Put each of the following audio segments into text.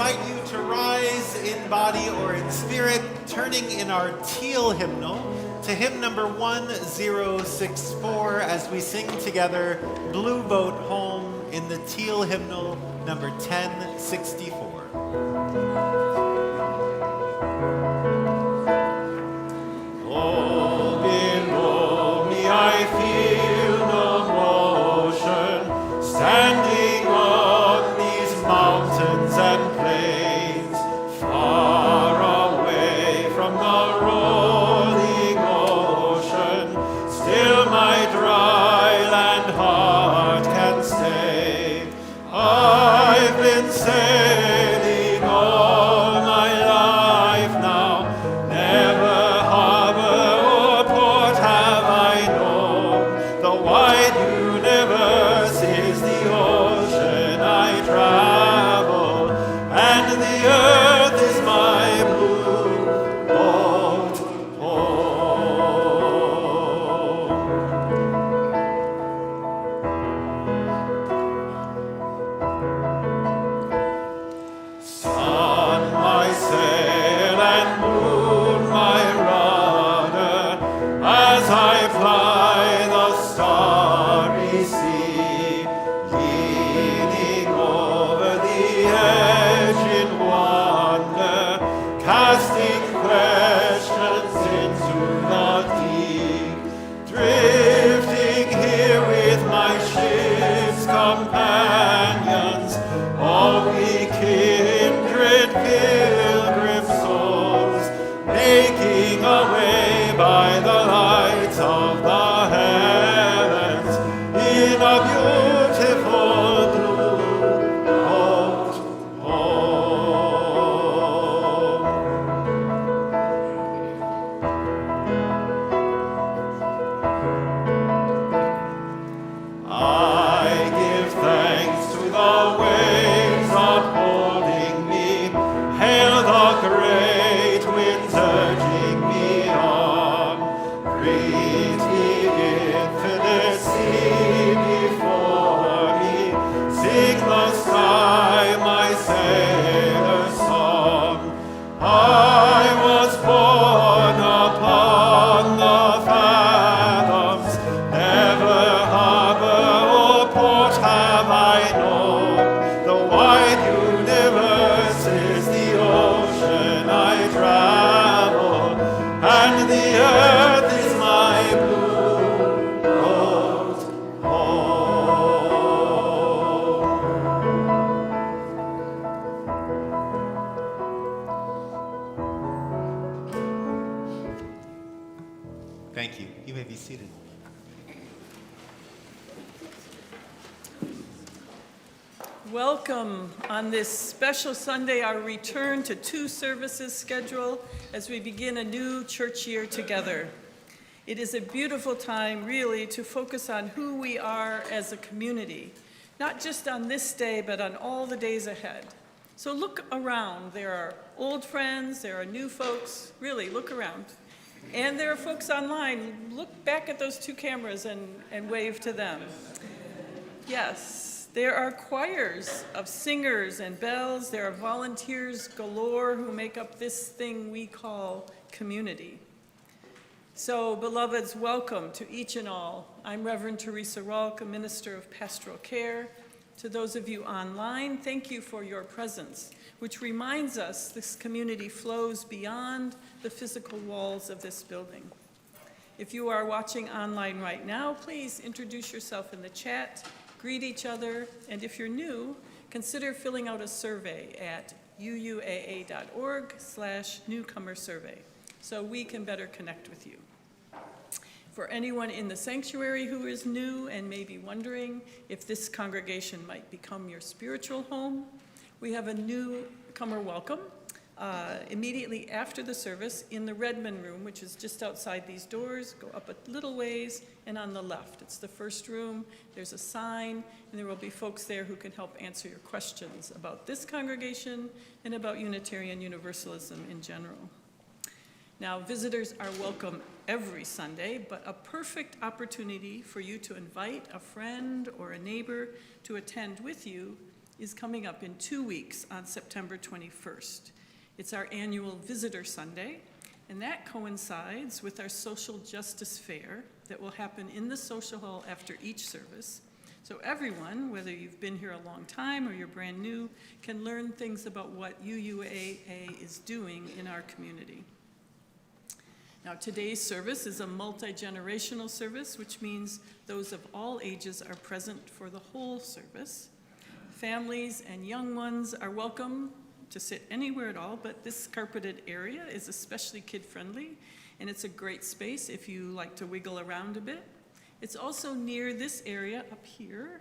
invite you to rise in body or in spirit, turning in our teal hymnal to hymn number 1064 as we sing together Blue Boat Home in the teal hymnal number 1064. Oh, below me I feel no motion, standing on these mountains and plains, far away from the rolling ocean, still my dry land heart can stay. I've been sailing all my life now, never harbor or port have I known. The wide universe is the ocean I travel, and the earth is my blue boat home. Sun, my sail, and moon, my rudder, as I fly the starry sea, leaning over the edge in wonder, casting questions into the deep, drifting here with my ship's companions, all we kindred pilgrim souls, making a way by the lights of the heavens in a beautiful blue boat home. I give thanks to the waves upholding me, hail the great winds urging me on. Greet the infinite sea before me, sing the sky my sailor's song. I was born upon the fathoms, never harbor or port have I known. The wide universe is the ocean I travel, and the earth is my blue boat home. Thank you. You may be seated. Welcome on this special Sunday, our return to 2 services schedule as we begin a new church year together. It is a beautiful time, really, to focus on who we are as a community, not just on this day, but on all the days ahead. So look around. There are old friends, there are new folks. Really, look around. And there are folks online. Look back at those 2 cameras and wave to them. Yes. There are choirs of singers and bells. There are volunteers galore who make up this thing we call community. So, beloveds, welcome to each and all. I'm Reverend Theresa Rohlck, a minister of Pastoral Care. To those of you online, thank you for your presence, which reminds us this community flows beyond the physical walls of this building. If you are watching online right now, please introduce yourself in the chat, greet each other, and if you're new, consider filling out a survey at UUAA.org/newcomer survey so we can better connect with you. For anyone in the sanctuary who is new and may be wondering if this congregation might become your spiritual home, we have a newcomer welcome immediately after the service in the Redmond room, which is just outside these doors. Go up a little ways and on the left. It's the first room. There's a sign, and there will be folks there who can help answer your questions about this congregation and about Unitarian Universalism in general. Now, visitors are welcome every Sunday, but a perfect opportunity for you to invite a friend or a neighbor to attend with you is coming up in 2 weeks on September 21st. It's our annual Visitor Sunday, and that coincides with our Social Justice Fair that will happen in the social hall after each service. So everyone, whether you've been here a long time or you're brand new, can learn things about what UUAA is doing in our community. Now, today's service is a multi-generational service, which means those of all ages are present for the whole service. Families and young ones are welcome to sit anywhere at all, but this carpeted area is especially kid-friendly, and it's a great space if you like to wiggle around a bit. It's also near this area up here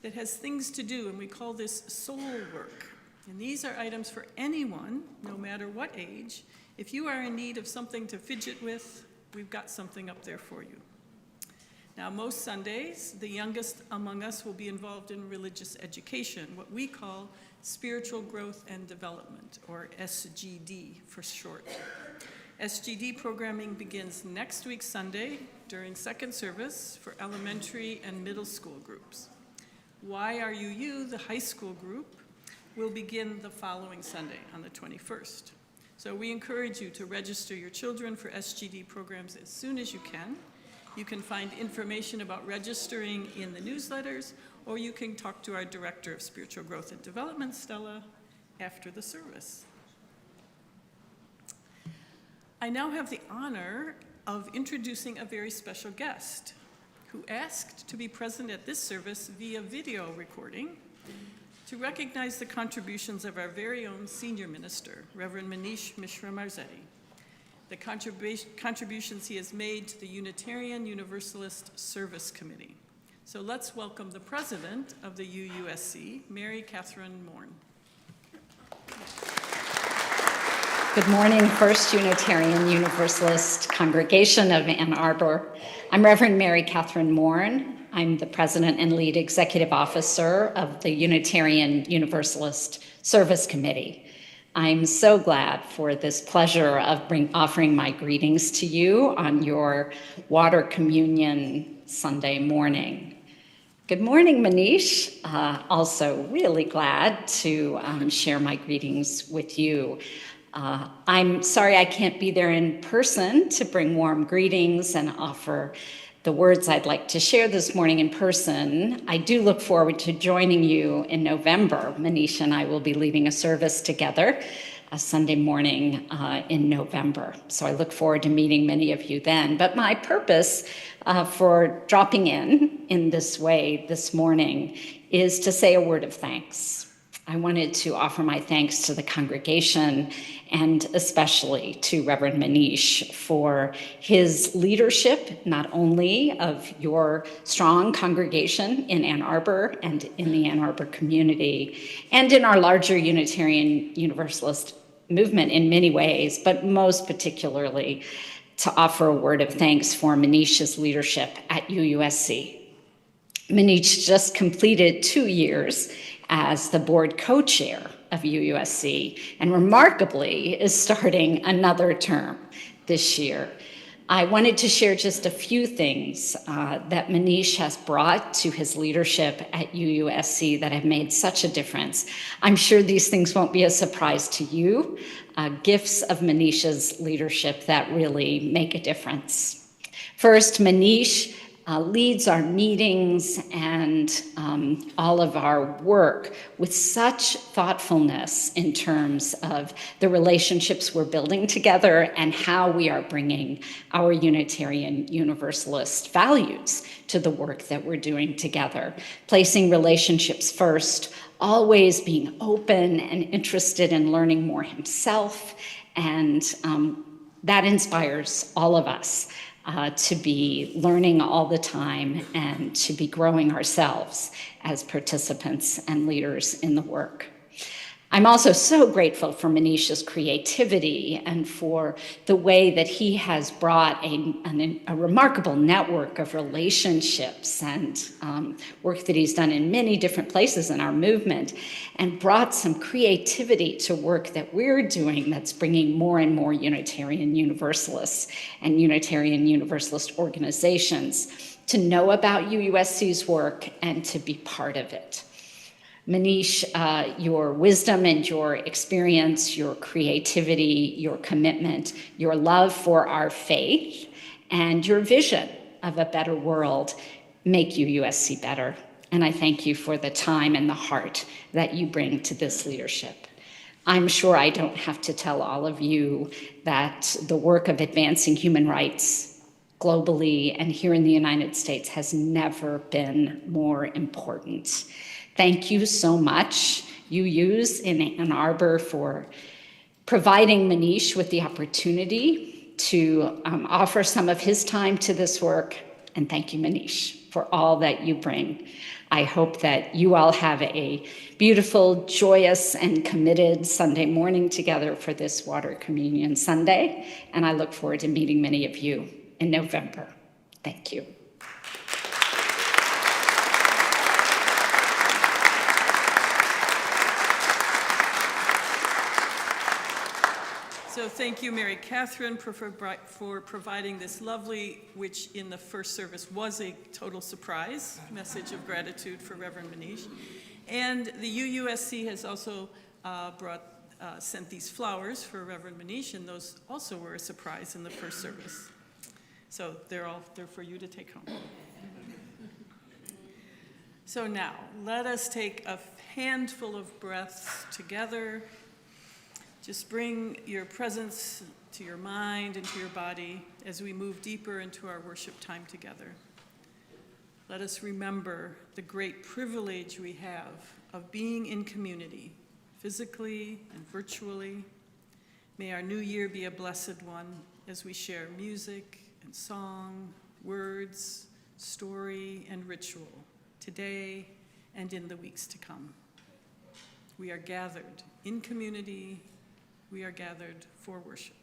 that has things to do, and we call this soul work. And these are items for anyone, no matter what age. If you are in need of something to fidget with, we've got something up there for you. Now, most Sundays, the youngest among us will be involved in religious education, what we call spiritual growth and development, or SGD for short. SGD programming begins next week Sunday during second service for elementary and middle school groups. YRUU, the high school group, will begin the following Sunday on the 21st. So we encourage you to register your children for SGD programs as soon as you can. You can find information about registering in the newsletters, or you can talk to our Director of Spiritual Growth and Development, Stella, after the service. I now have the honor of introducing a very special guest who asked to be present at this service via video recording to recognize the contributions of our very own senior minister, Reverend Manish Mishra-Marzetti, the contributions he has made to the Unitarian Universalist Service Committee. So let's welcome the president of the UUSC, Mary Catherine Morn. Good morning, First Unitarian Universalist Congregation of Ann Arbor. I'm Reverend Mary Catherine Morn. I'm the president and lead executive officer of the Unitarian Universalist Service Committee. I'm so glad for this pleasure of offering my greetings to you on your Water Communion Sunday morning. Good morning, Manish. Also really glad to share my greetings with you. I'm sorry I can't be there in person to bring warm greetings and offer the words I'd like to share this morning in person. I do look forward to joining you in November. Manish and I will be leading a service together a Sunday morning in November. So I look forward to meeting many of you then. But my purpose for dropping in this way this morning is to say a word of thanks. I wanted to offer my thanks to the congregation and especially to Reverend Manish for his leadership, not only of your strong congregation in Ann Arbor and in the Ann Arbor community, and in our larger Unitarian Universalist movement in many ways, but most particularly to offer a word of thanks for Manish's leadership at UUSC. Manish just completed 2 years as the board co-chair of UUSC, and remarkably is starting another term this year. I wanted to share just a few things that Manish has brought to his leadership at UUSC that have made such a difference. I'm sure these things won't be a surprise to you, gifts of Manish's leadership that really make a difference. First, Manish leads our meetings and all of our work with such thoughtfulness in terms of the relationships we're building together and how we are bringing our Unitarian Universalist values to the work that we're doing together, placing relationships first, always being open and interested in learning more himself, and that inspires all of us. To be learning all the time and to be growing ourselves as participants and leaders in the work. I'm also so grateful for Manish's creativity and for the way that he has brought a remarkable network of relationships and work that he's done in many different places in our movement, and brought some creativity to work that we're doing that's bringing more and more Unitarian Universalists and Unitarian Universalist organizations to know about UUSC's work and to be part of it. Manish, your wisdom and your experience, your creativity, your commitment, your love for our faith, and your vision of a better world make UUSC better. And I thank you for the time and the heart that you bring to this leadership. I'm sure I don't have to tell all of you that the work of advancing human rights globally and here in the United States has never been more important. Thank you so much, UUs in Ann Arbor, for providing Manish with the opportunity to offer some of his time to this work. And thank you, Manish, for all that you bring. I hope that you all have a beautiful, joyous, and committed Sunday morning together for this Water Communion Sunday. And I look forward to meeting many of you in November. Thank you. So thank you, Mary Catherine, for providing this lovely, which in the first service was a total surprise, message of gratitude for Reverend Manish. And the UUSC has also sent these flowers for Reverend Manish, and those also were a surprise in the first service. So they're for you to take home. So now, let us take a handful of breaths together. Just bring your presence to your mind and to your body as we move deeper into our worship time together. Let us remember the great privilege we have of being in community, physically and virtually. May our new year be a blessed one as we share music and song, words, story, and ritual today and in the weeks to come. We are gathered in community. We are gathered for worship.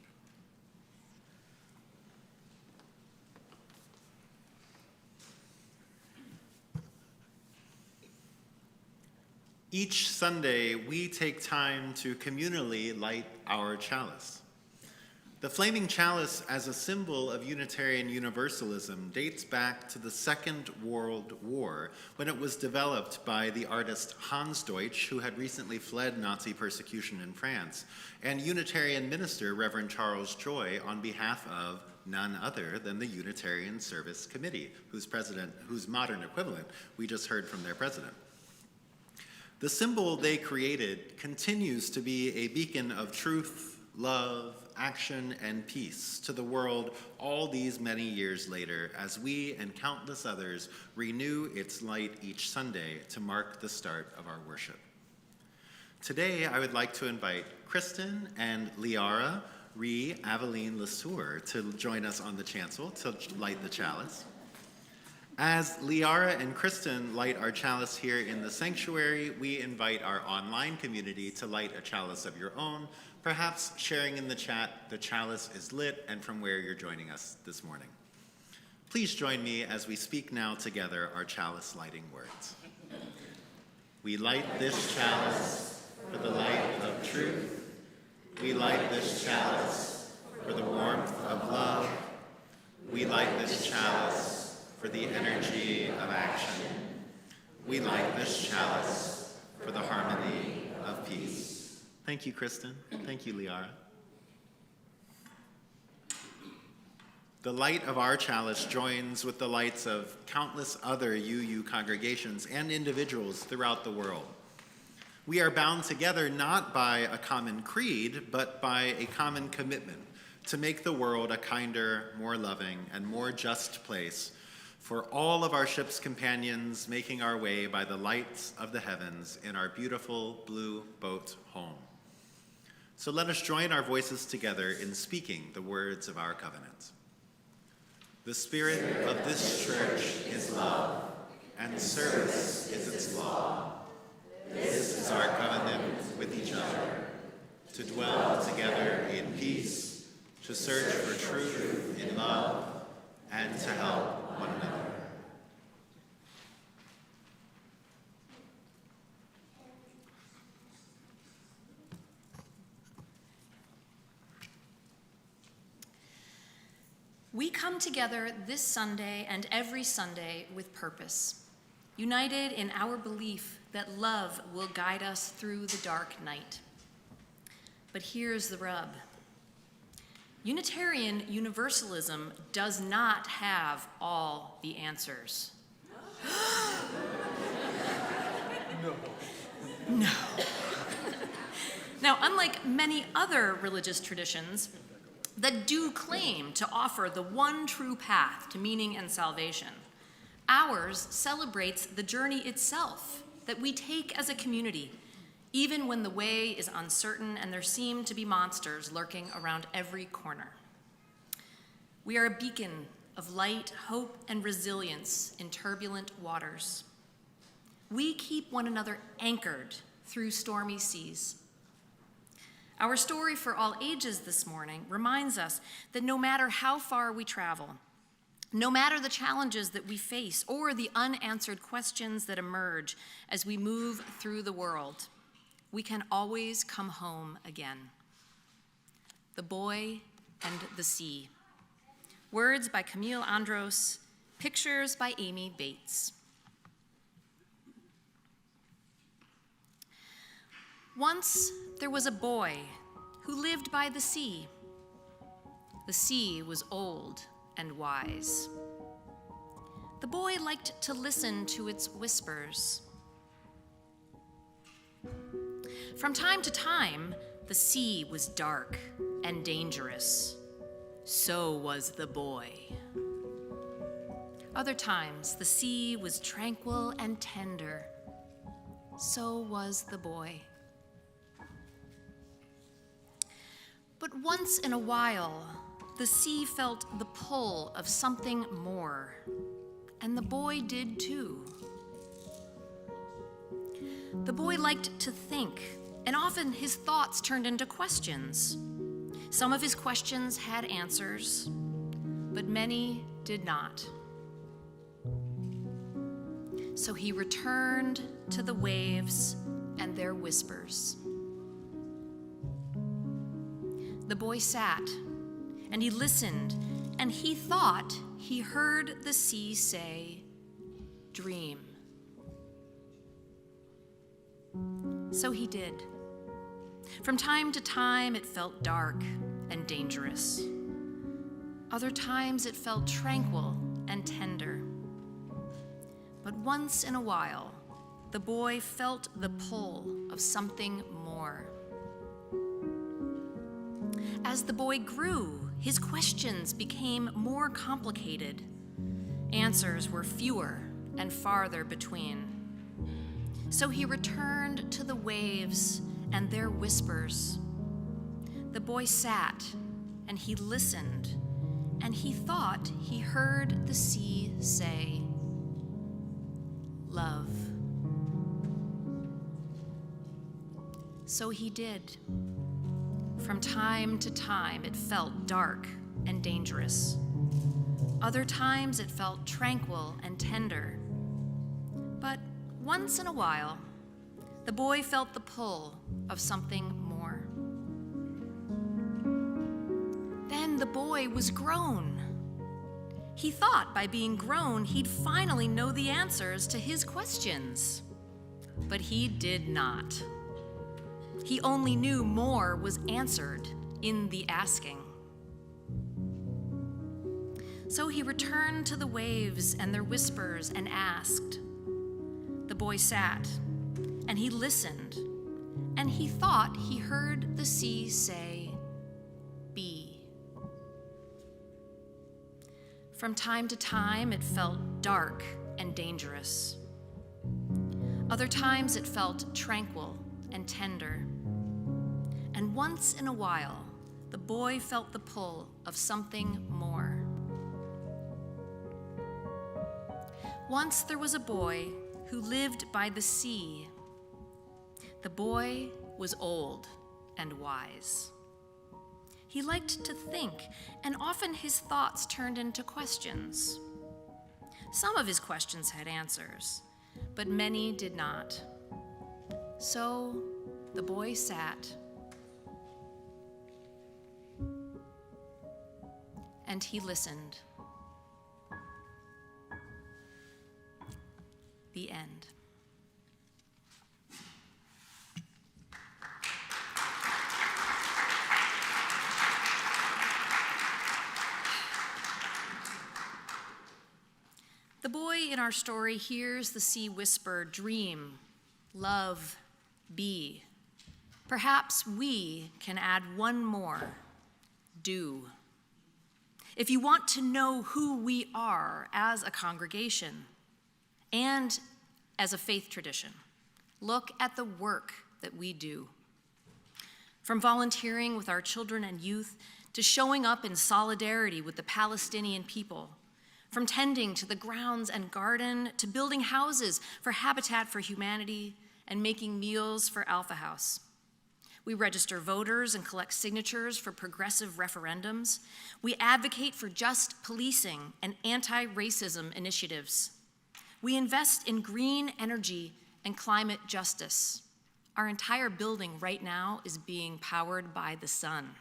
Each Sunday, we take time to communally light our chalice. The flaming chalice as a symbol of Unitarian Universalism dates back to the Second World War, when it was developed by the artist Hans Deutsch, who had recently fled Nazi persecution in France, and Unitarian minister Reverend Charles Joy on behalf of none other than the Unitarian Service Committee, whose modern equivalent we just heard from their president. The symbol they created continues to be a beacon of truth, love, action, and peace to the world all these many years later, as we and countless others renew its light each Sunday to mark the start of our worship. Today, I would like to invite Kristen and Liara Aveline Lesueur to join us on the chancel to light the chalice. As Liara and Kristen light our chalice here in the sanctuary, we invite our online community to light a chalice of your own, perhaps sharing in the chat the chalice is lit and from where you're joining us this morning. Please join me as we speak now together our chalice lighting words. We light this chalice for the light of truth. We light this chalice for the warmth of love. We light this chalice for the energy of action. We light this chalice for the harmony of peace. Thank you, Kristen. Thank you, Liara. The light of our chalice joins with the lights of countless other UU congregations and individuals throughout the world. We are bound together not by a common creed, but by a common commitment to make the world a kinder, more loving, and more just place for all of our ship's companions making our way by the lights of the heavens in our beautiful blue boat home. So let us join our voices together in speaking the words of our covenant. The spirit of this church is love, and service is its law. This is our covenant with each other, to dwell together in peace, to search for truth in love, and to help one another. We come together this Sunday and every Sunday with purpose. united in our belief that love will guide us through the dark night. But here's the rub. Unitarian Universalism does not have all the answers. No. Now, unlike many other religious traditions that do claim to offer the one true path to meaning and salvation, ours celebrates the journey itself that we take as a community, even when the way is uncertain and there seem to be monsters lurking around every corner. We are a beacon of light, hope, and resilience in turbulent waters. We keep one another anchored through stormy seas. Our story for all ages this morning reminds us that no matter how far we travel, no matter the challenges that we face or the unanswered questions that emerge as we move through the world, we can always come home again. The Boy and the Sea. Words by Camille Andros, pictures by Amy Bates. Once there was a boy who lived by the sea. The sea was old and wise. The boy liked to listen to its whispers. From time to time, the sea was dark and dangerous. So was the boy. Other times, the sea was tranquil and tender. So was the boy. But once in a while, the sea felt the pull of something more, and the boy did too. The boy liked to think, and often his thoughts turned into questions. Some of his questions had answers, but many did not. So he returned to the waves and their whispers. The boy sat, and he listened, and he thought he heard the sea say, "Dream." So he did. From time to time, it felt dark and dangerous. Other times, it felt tranquil and tender. But once in a while, the boy felt the pull of something more. As the boy grew, his questions became more complicated. Answers were fewer and farther between. So he returned to the waves and their whispers. The boy sat, and he listened, and he thought he heard the sea say, "Love." So he did. From time to time, it felt dark and dangerous. Other times, it felt tranquil and tender. But once in a while, the boy felt the pull of something more. Then the boy was grown. He thought by being grown, he'd finally know the answers to his questions. But he did not. He only knew more was answered in the asking. So he returned to the waves and their whispers and asked. The boy sat, and he listened, and he thought he heard the sea say, "Be." From time to time, it felt dark and dangerous. Other times, it felt tranquil and tender. And once in a while, the boy felt the pull of something more. Once there was a boy who lived by the sea. The boy was old and wise. He liked to think, and often his thoughts turned into questions. Some of his questions had answers, but many did not. So the boy sat, and he listened. The end. The boy in our story hears the sea whisper, dream, love, be. Perhaps we can add one more, do. If you want to know who we are as a congregation and as a faith tradition, look at the work that we do. From volunteering with our children and youth to showing up in solidarity with the Palestinian people, from tending to the grounds and garden to building houses for Habitat for Humanity and making meals for Alpha House. We register voters and collect signatures for progressive referendums. We advocate for just policing and anti-racism initiatives. We invest in green energy and climate justice. Our entire building right now is being powered by the sun.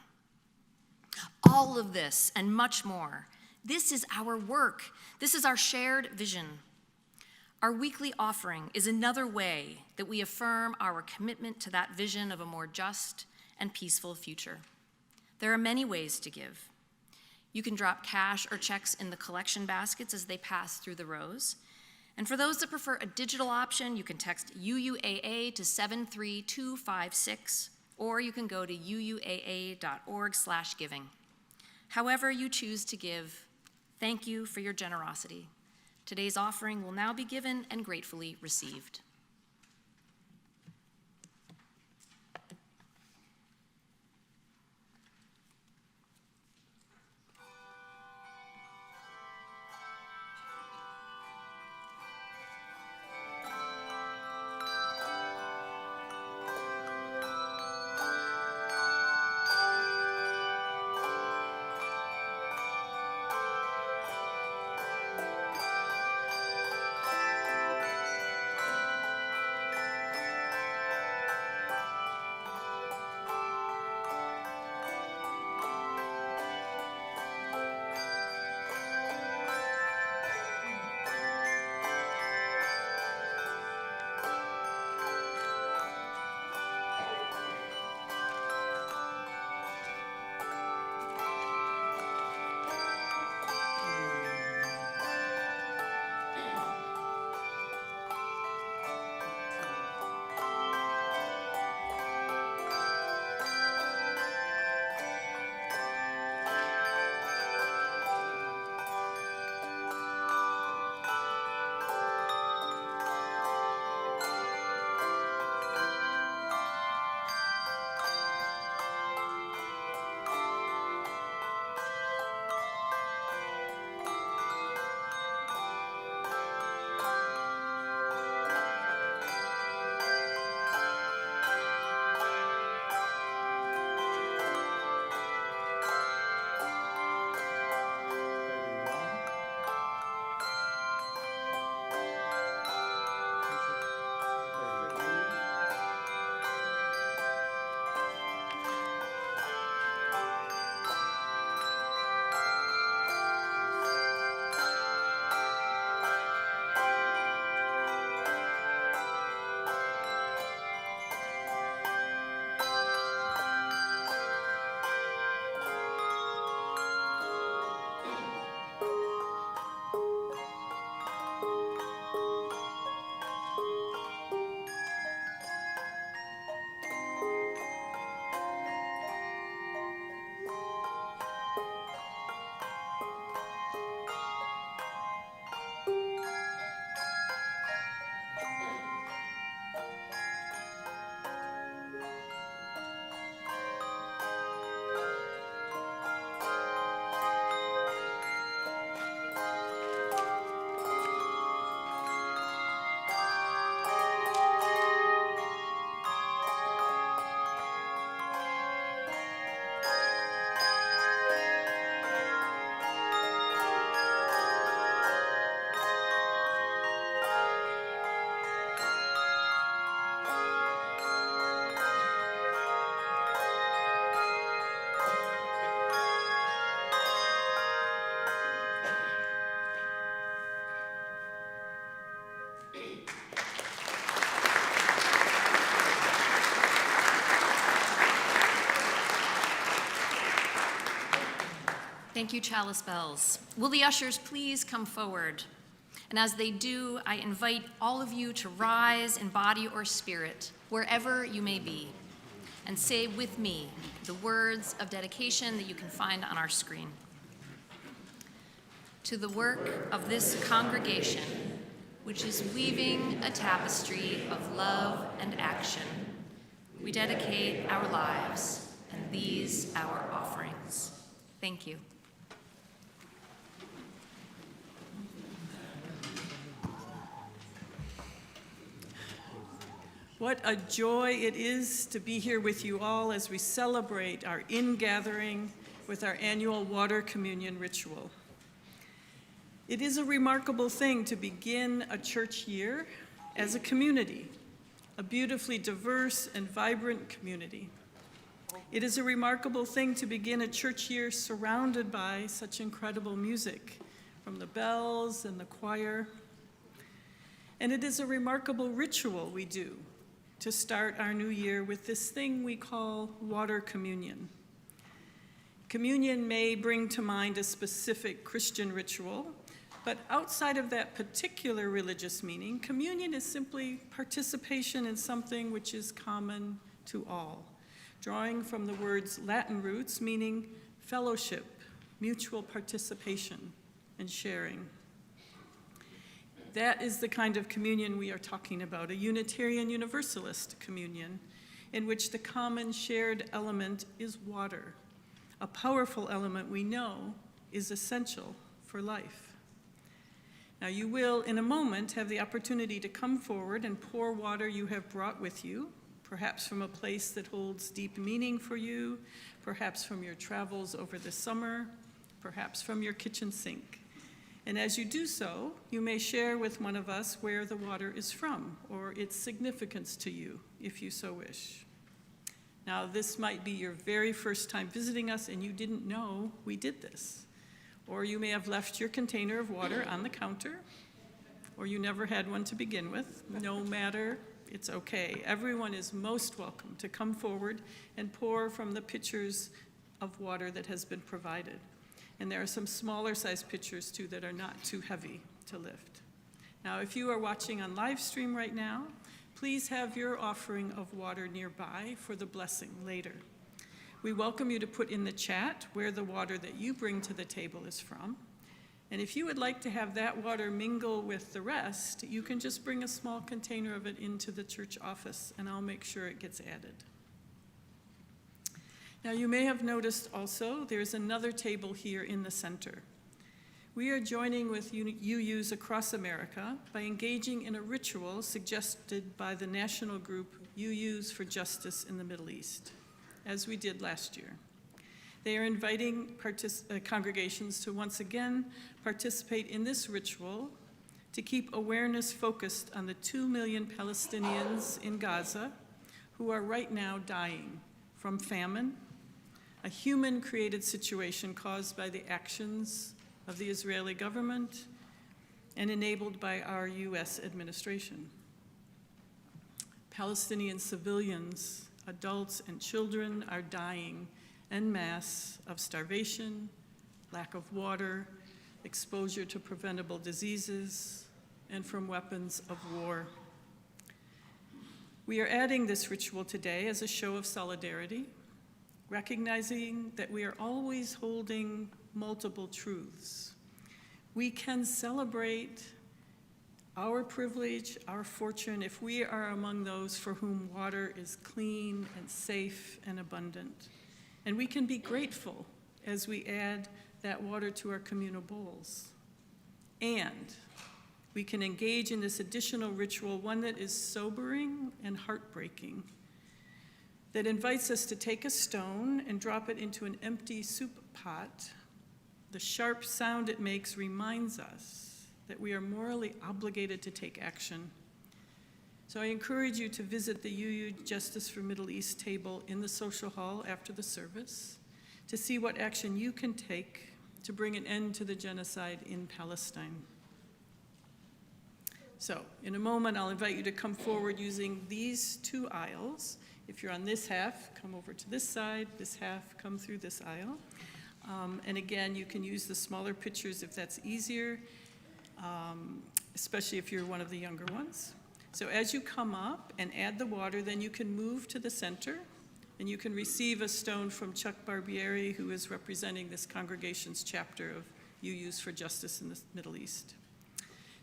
All of this and much more, this is our work. This is our shared vision. Our weekly offering is another way that we affirm our commitment to that vision of a more just and peaceful future. There are many ways to give. You can drop cash or checks in the collection baskets as they pass through the rows. And for those that prefer a digital option, you can text UUAA to 73256, or you can go to uuaa.org/giving. However you choose to give, thank you for your generosity. Today's offering will now be given and gratefully received. Thank you, Chalice Bells. Will the ushers please come forward? And as they do, I invite all of you to rise in body or spirit, wherever you may be, and say with me the words of dedication that you can find on our screen. To the work of this congregation, which is weaving a tapestry of love and action, we dedicate our lives and these our offerings. Thank you. What a joy it is to be here with you all as we celebrate our ingathering with our annual water communion ritual. It is a remarkable thing to begin a church year as a community, a beautifully diverse and vibrant community. It is a remarkable thing to begin a church year surrounded by such incredible music from the bells and the choir. And it is a remarkable ritual we do to start our new year with this thing we call water communion. Communion may bring to mind a specific Christian ritual, but outside of that particular religious meaning, communion is simply participation in something which is common to all, drawing from the word's Latin roots meaning fellowship, mutual participation, and sharing. That is the kind of communion we are talking about, a Unitarian Universalist communion, in which the common shared element is water, a powerful element we know is essential for life. Now, you will, in a moment, have the opportunity to come forward and pour water you have brought with you, perhaps from a place that holds deep meaning for you, perhaps from your travels over the summer, perhaps from your kitchen sink. And as you do so, you may share with one of us where the water is from or its significance to you, if you so wish. Now, this might be your very first time visiting us and you didn't know we did this. Or you may have left your container of water on the counter, or you never had one to begin with. No matter, it's okay. Everyone is most welcome to come forward and pour from the pitchers of water that has been provided. And there are some smaller size pitchers too that are not too heavy to lift. Now, if you are watching on live stream right now, please have your offering of water nearby for the blessing later. We welcome you to put in the chat where the water that you bring to the table is from. And if you would like to have that water mingle with the rest, you can just bring a small container of it into the church office and I'll make sure it gets added. Now, you may have noticed also there's another table here in the center. We are joining with UUs across America by engaging in a ritual suggested by the national group UUs for Justice in the Middle East, as we did last year. They are inviting congregations to once again participate in this ritual to keep awareness focused on the 2 million Palestinians in Gaza who are right now dying from famine, a human-created situation caused by the actions of the Israeli government and enabled by our U.S. administration. Palestinian civilians, adults and children are dying en masse of starvation, lack of water, exposure to preventable diseases, and from weapons of war. We are adding this ritual today as a show of solidarity, recognizing that we are always holding multiple truths. We can celebrate our privilege, our fortune, if we are among those for whom water is clean and safe and abundant. And we can be grateful as we add that water to our communal bowls. And we can engage in this additional ritual, one that is sobering and heartbreaking, that invites us to take a stone and drop it into an empty soup pot. The sharp sound it makes reminds us that we are morally obligated to take action. So I encourage you to visit the UU Justice for Middle East table in the social hall after the service to see what action you can take to bring an end to the genocide in Palestine. So in a moment, I'll invite you to come forward using these two aisles. If you're on this half, come over to this side. This half, come through this aisle. And again, you can use the smaller pitchers if that's easier, especially if you're one of the younger ones. So as you come up and add the water, then you can move to the center, and you can receive a stone from Chuck Barbieri, who is representing this congregation's chapter of UUs for Justice in the Middle East.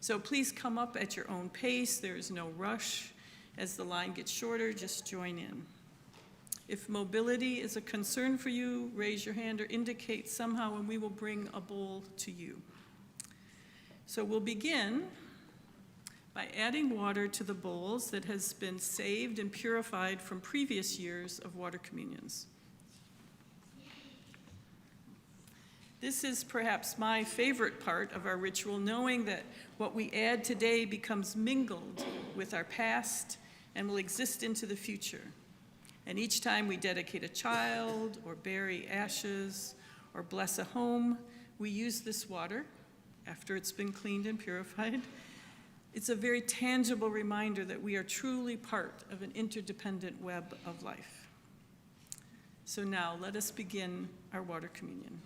So please come up at your own pace. There is no rush. As the line gets shorter, just join in. If mobility is a concern for you, raise your hand or indicate somehow, and we will bring a bowl to you. So we'll begin by adding water to the bowls that has been saved and purified from previous years of water communions. This is perhaps my favorite part of our ritual, knowing that what we add today becomes mingled with our past and will exist into the future. And each time we dedicate a child or bury ashes or bless a home, we use this water after it's been cleaned and purified. It's a very tangible reminder that we are truly part of an interdependent web of life. So now let us begin our water communion.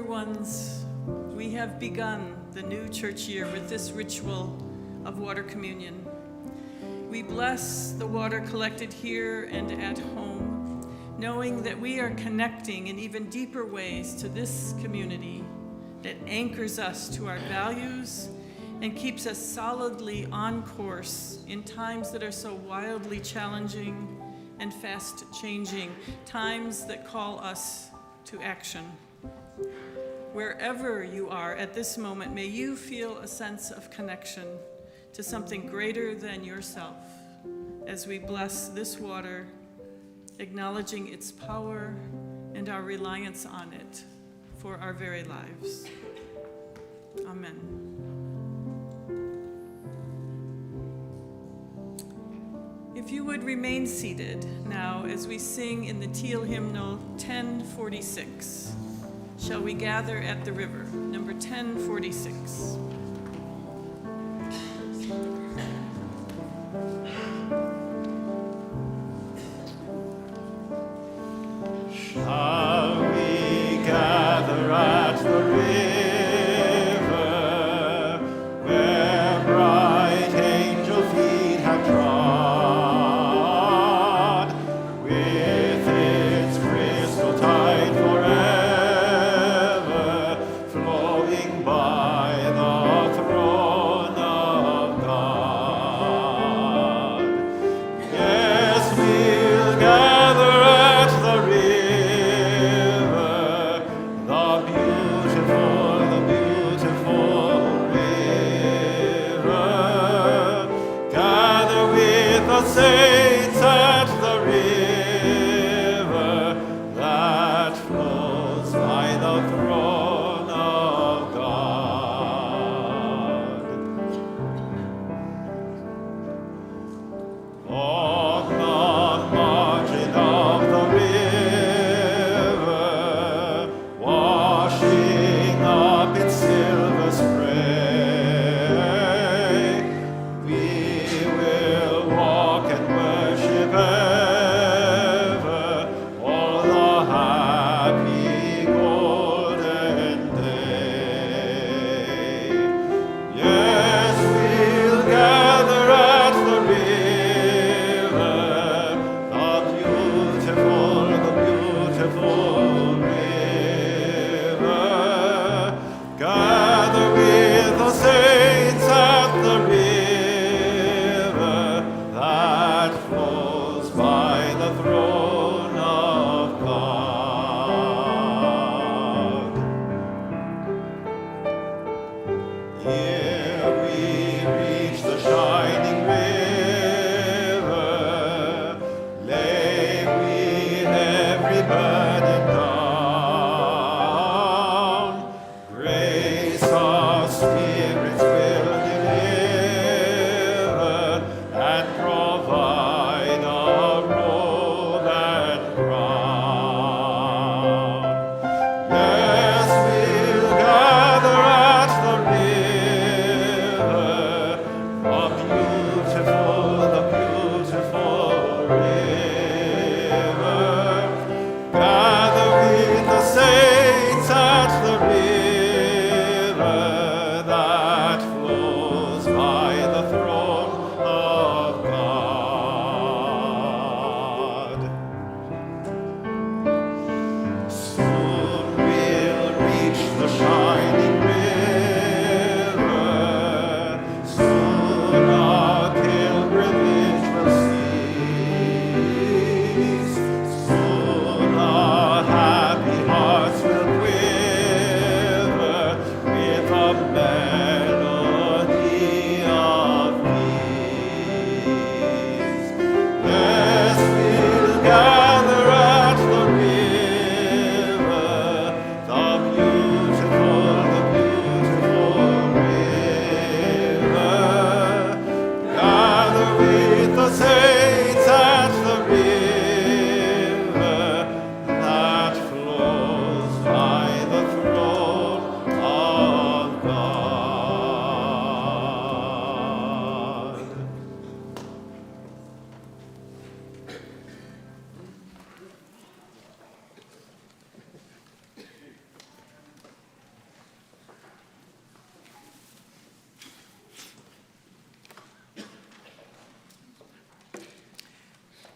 ones, we have begun the new church year with this ritual of water communion. We bless the water collected here and at home, knowing that we are connecting in even deeper ways to this community that anchors us to our values and keeps us solidly on course in times that are so wildly challenging and fast changing, times that call us to action. Wherever you are at this moment, may you feel a sense of connection to something greater than yourself as we bless this water, acknowledging its power and our reliance on it for our very lives. Amen. If you would remain seated now as we sing in the Teal hymnal 1046, Shall We Gather at the River, number 1046. Shall we gather at the river where bright angel feet have trod, with its crystal tide forever flowing by the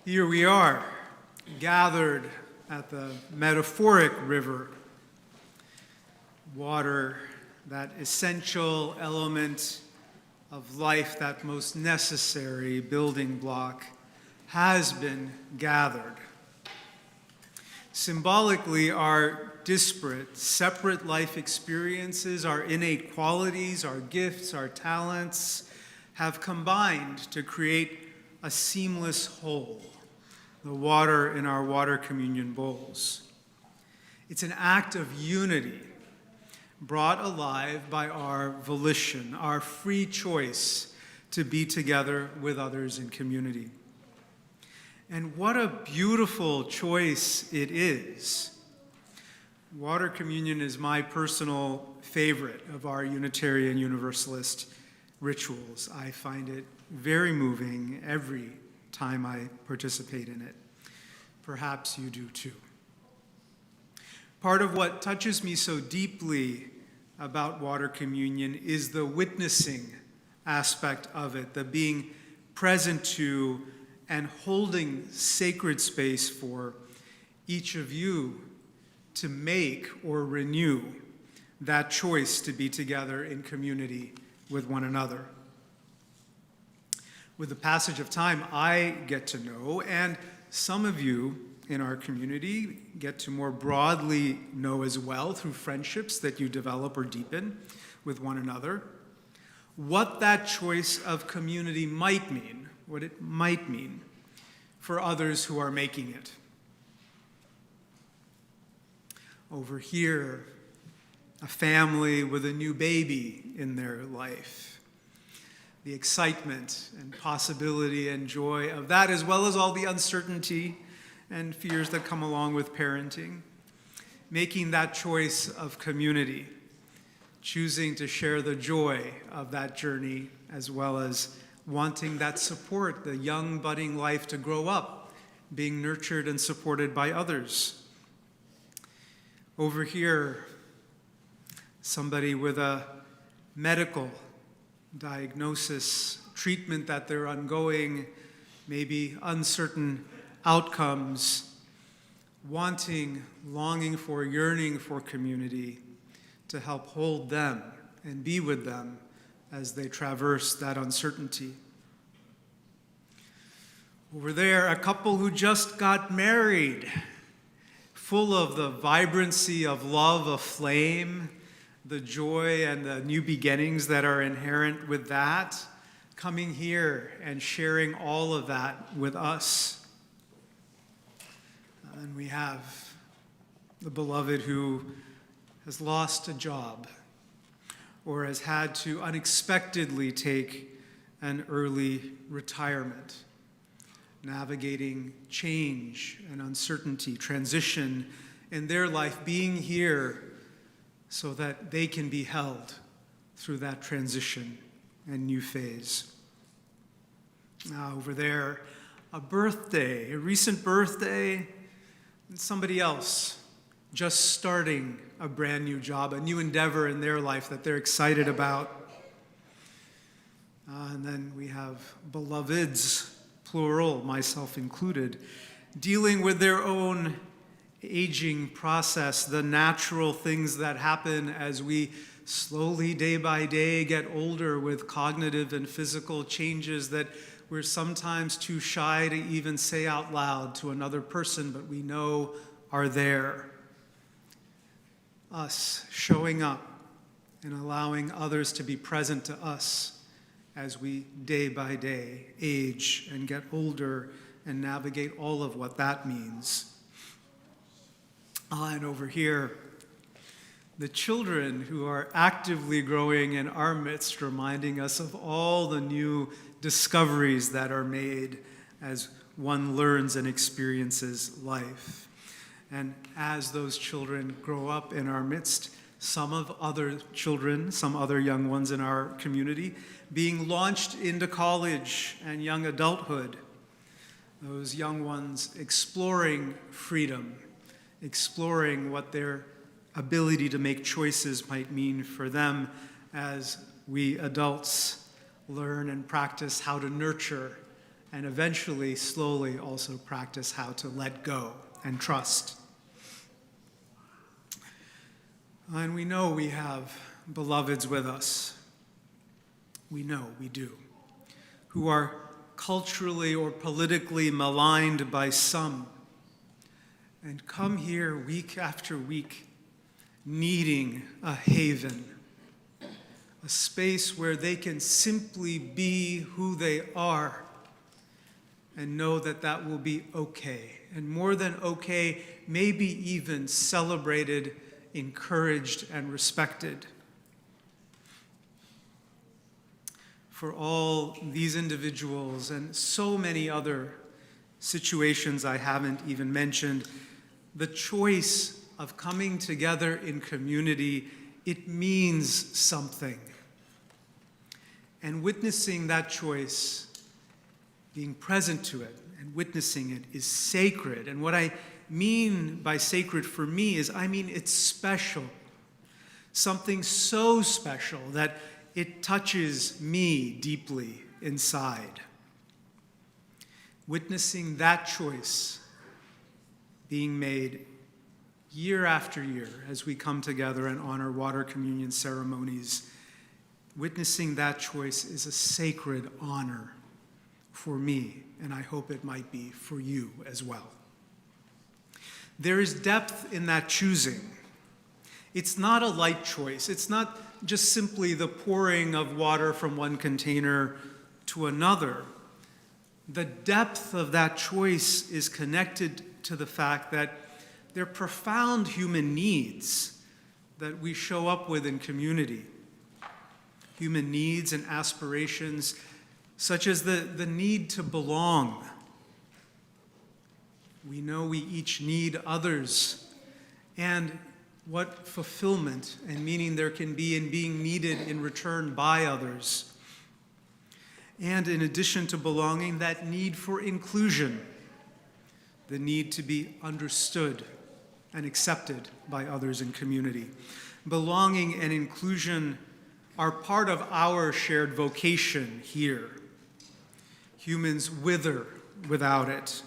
Here we are, gathered at the metaphoric river. Water, that essential element of life, that most necessary building block, has been gathered. Symbolically, our disparate, separate life experiences, our innate qualities, our gifts, our talents, have combined to create a seamless whole, the water in our water communion bowls. It's an act of unity brought alive by our volition, our free choice to be together with others in community. And what a beautiful choice it is. Water communion is my personal favorite of our Unitarian Universalist rituals. I find it very moving every time I participate in it. Perhaps you do too. Part of what touches me so deeply about water communion is the witnessing aspect of it, the being present to and holding sacred space for each of you to make or renew that choice to be together in community with one another. With the passage of time, I get to know, and some of you in our community get to more broadly know as well through friendships that you develop or deepen with one another, what that choice of community might mean, what it might mean for others who are making it. Over here, a family with a new baby in their life. The excitement and possibility and joy of that, as well as all the uncertainty and fears that come along with parenting. Making that choice of community, choosing to share the joy of that journey, as well as wanting that support, the young budding life to grow up, being nurtured and supported by others. Over here, somebody with a medical diagnosis, treatment that they're undergoing, maybe uncertain outcomes, wanting, longing for, yearning for community to help hold them and be with them as they traverse that uncertainty. Over there, a couple who just got married, full of the vibrancy of love, of flame, the joy and the new beginnings that are inherent with that, coming here and sharing all of that with us. And we have the beloved who has lost a job or has had to unexpectedly take an early retirement, navigating change and uncertainty, transition in their life, being here so that they can be held through that transition and new phase. Now, over there, a birthday, a recent birthday, and somebody else just starting a brand new job, a new endeavor in their life that they're excited about. And then we have beloveds, plural, myself included, dealing with their own aging process, the natural things that happen as we slowly, day by day, get older with cognitive and physical changes that we're sometimes too shy to even say out loud to another person, but we know are there. Us showing up and allowing others to be present to us as we, day by day, age and get older and navigate all of what that means. And over here, the children who are actively growing in our midst, reminding us of all the new discoveries that are made as one learns and experiences life. And as those children grow up in our midst, some other young ones in our community being launched into college and young adulthood, those young ones exploring freedom, exploring what their ability to make choices might mean for them as we adults learn and practice how to nurture and eventually, slowly, also practice how to let go and trust. And we know we have beloveds with us. We know we do, who are culturally or politically maligned by some, and come here week after week needing a haven, a space where they can simply be who they are and know that that will be okay. And more than okay, maybe even celebrated, encouraged, and respected. For all these individuals and so many other situations I haven't even mentioned, the choice of coming together in community, it means something. And witnessing that choice, being present to it and witnessing it, is sacred. And what I mean by sacred for me is, I mean it's special. Something so special that it touches me deeply inside. Witnessing that choice being made year after year as we come together and honor water communion ceremonies, witnessing that choice is a sacred honor for me, and I hope it might be for you as well. There is depth in that choosing. It's not a light choice. It's not just simply the pouring of water from one container to another. The depth of that choice is connected to the fact that there are profound human needs that we show up with in community. Human needs and aspirations, such as the need to belong. We know we each need others, and what fulfillment and meaning there can be in being needed in return by others. And in addition to belonging, that need for inclusion, the need to be understood and accepted by others in community. Belonging and inclusion are part of our shared vocation here. Humans wither without it,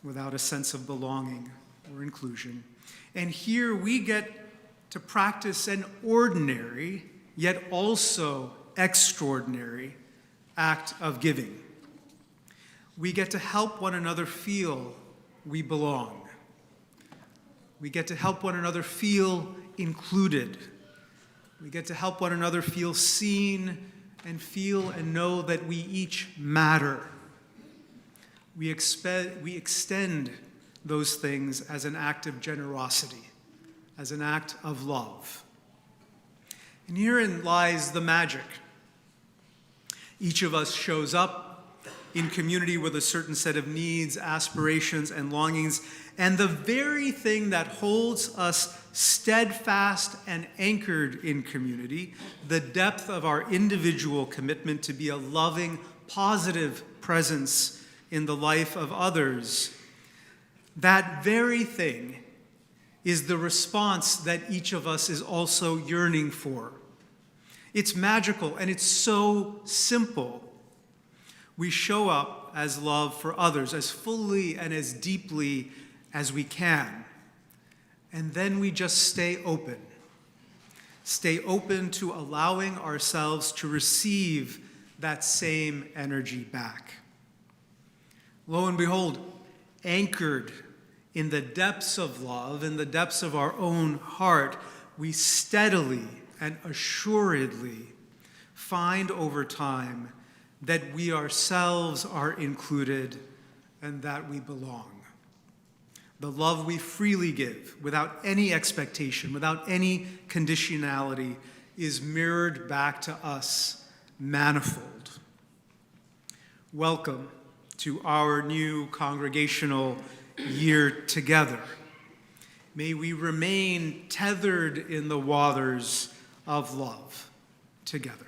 without a sense of belonging or inclusion. And here we get to practice an ordinary, yet also extraordinary act of giving. We get to help one another feel we belong. We get to help one another feel included. We get to help one another feel seen and feel and know that we each matter. We extend those things as an act of generosity, as an act of love. And herein lies the magic. Each of us shows up in community with a certain set of needs, aspirations, and longings, and the very thing that holds us steadfast and anchored in community, the depth of our individual commitment to be a loving, positive presence in the life of others, that very thing is the response that each of us is also yearning for. It's magical and it's so simple. We show up as love for others as fully and as deeply as we can. And then we just stay open. Stay open to allowing ourselves to receive that same energy back. Lo and behold, anchored in the depths of love, in the depths of our own heart, we steadily and assuredly find over time that we ourselves are included and that we belong. The love we freely give, without any expectation, without any conditionality, is mirrored back to us manifold. Welcome to our new congregational year together. May we remain tethered in the waters of love together.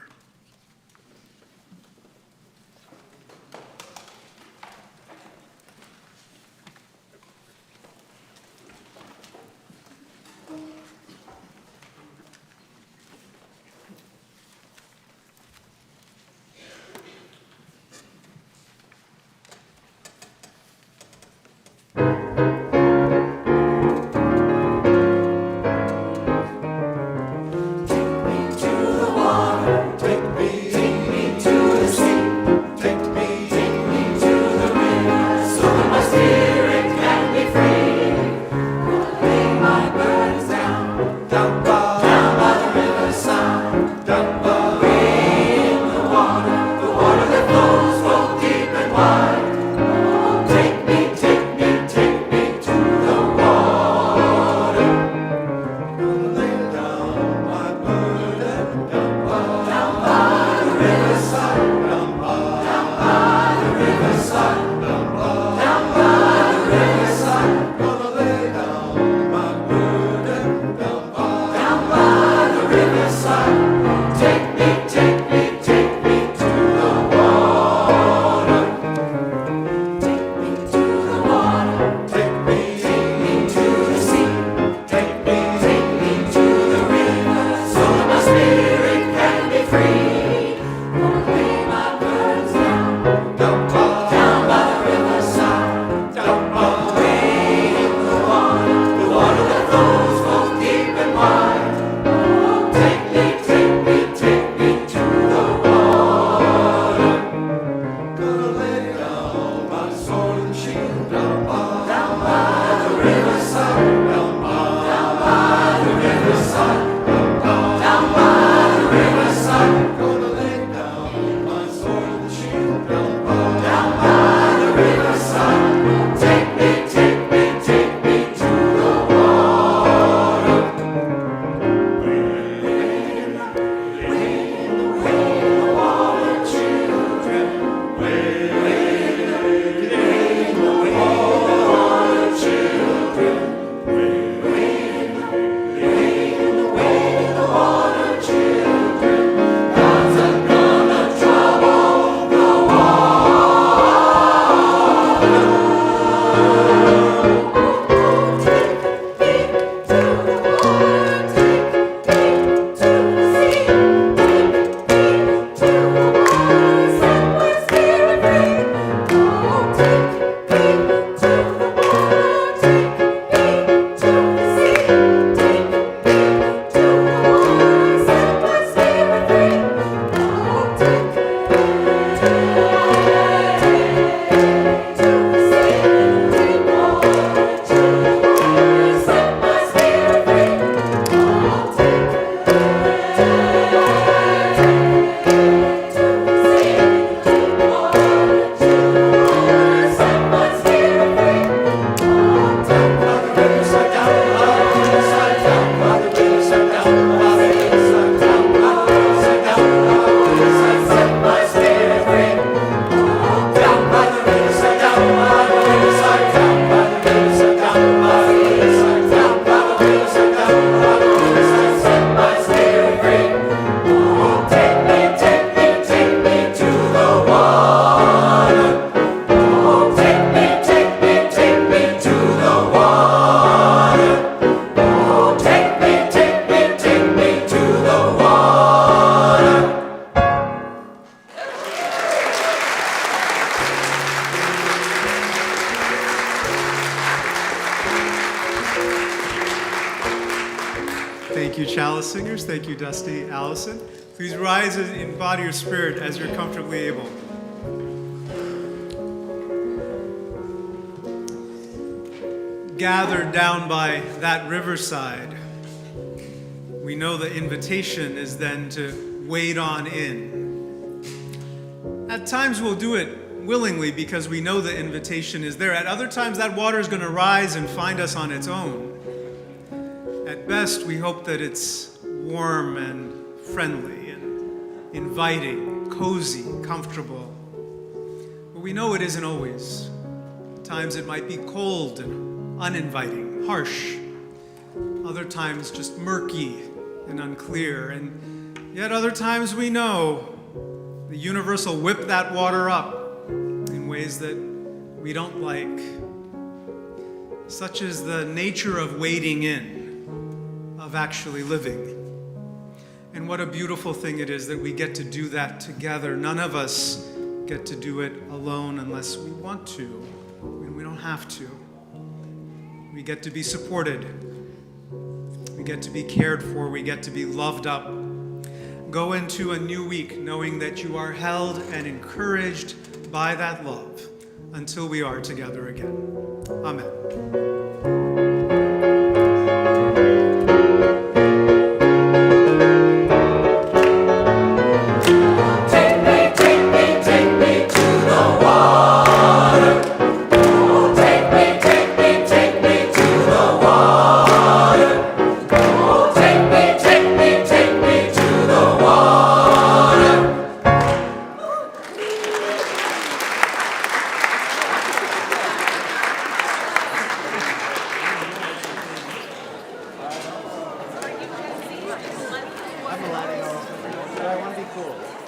Thank you, Chalice Singers. Thank you, Dusty, Allison. Please rise in body or spirit as you're comfortably able. Gathered down by that riverside, we know the invitation is then to wade on in. At times we'll do it willingly because we know the invitation is there. At other times that water is going to rise and find us on its own. At best, we hope that it's warm and friendly and inviting, cozy, comfortable. But we know it isn't always. At times it might be cold and uninviting, harsh. Other times just murky and unclear. And yet other times we know the universe will whip that water up in ways that we don't like. Such is the nature of wading in, of actually living. And what a beautiful thing it is that we get to do that together. None of us get to do it alone unless we want to, and we don't have to. We get to be supported. We get to be cared for. We get to be loved up. Go into a new week knowing that you are held and encouraged by that love until we are together again. Amen. I'm a Latino, but I want to be cool.